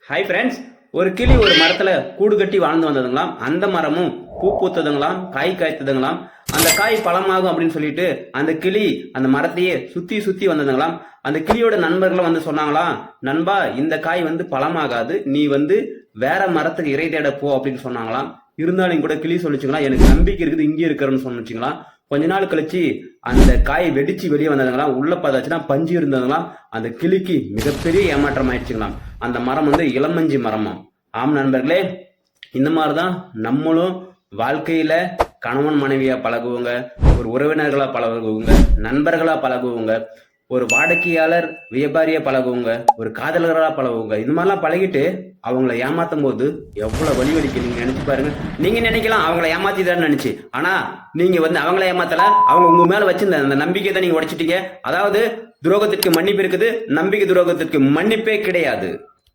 Hi friends. ஒரு கிளி ஒரு மரத்துல கூடு கட்டி வாழ்ந்து வந்ததுங்களாம். அந்த மரமும் பூ பூத்ததுங்களாம், காய் காய்த்ததுங்களாம். அந்த காய் பழமாகும் அப்படின்னு சொல்லிட்டு அந்த கிளி அந்த மரத்தையே சுத்தி சுத்தி வந்ததுங்களாம். அந்த கிளியோட நண்பர்களும் வந்து சொன்னாங்களாம், நண்பா இந்த காய் வந்து பழமாகாது, நீ வந்து வேற மரத்துக்கு இறை தேட போ அப்படின்னு சொன்னாங்களாம். இருந்தாலும் கூட கிளி சொல்லிச்சுங்களா, எனக்கு நம்பிக்கை இருக்குது இங்கே இருக்கிறன்னு சொன்னிச்சுங்களா. கொஞ்ச நாள் கழிச்சு அந்த காய் வெடிச்சு வெளியே வந்ததுங்களாம். உள்ள பார்த்தாச்சுன்னா பஞ்சு இருந்ததுங்களாம். அந்த கிளிக்கு மிகப்பெரிய ஏமாற்றம் ஆயிடுச்சுங்களாம். அந்த மரம் வந்து இளமஞ்சி மரமாம். ஆம் நண்பர்களே, இந்த மாதிரிதான் நம்மளும் வாழ்க்கையில கணவன் மனைவியா பழகுவோங்க, ஒரு உறவினர்களா பழகுவோங்க, நண்பர்களா பழகுவோங்க, ஒரு வாடிக்கையாளர் வியாபாரியா பழகுவோங்க, ஒரு காதலர்களா பழகுவோங்க. இந்த மாதிரிலாம் பழகிட்டு அவங்கள ஏமாத்தும் போது எவ்வளவு வலி வலிக்கு நீங்க நினைச்சு பாருங்க. நீங்க நினைக்கலாம் அவங்கள ஏமாத்திதான் நினைச்சு, ஆனா நீங்க வந்து அவங்கள ஏமாத்தல, அவங்க உங்க மேல வச்சிருந்த அந்த நம்பிக்கை தான் நீங்க உடைச்சிட்டீங்க. அதாவது துரோகத்திற்கு மன்னிப்பு இருக்குது, நம்பிக்கை துரோகத்திற்கு மன்னிப்பே கிடையாது.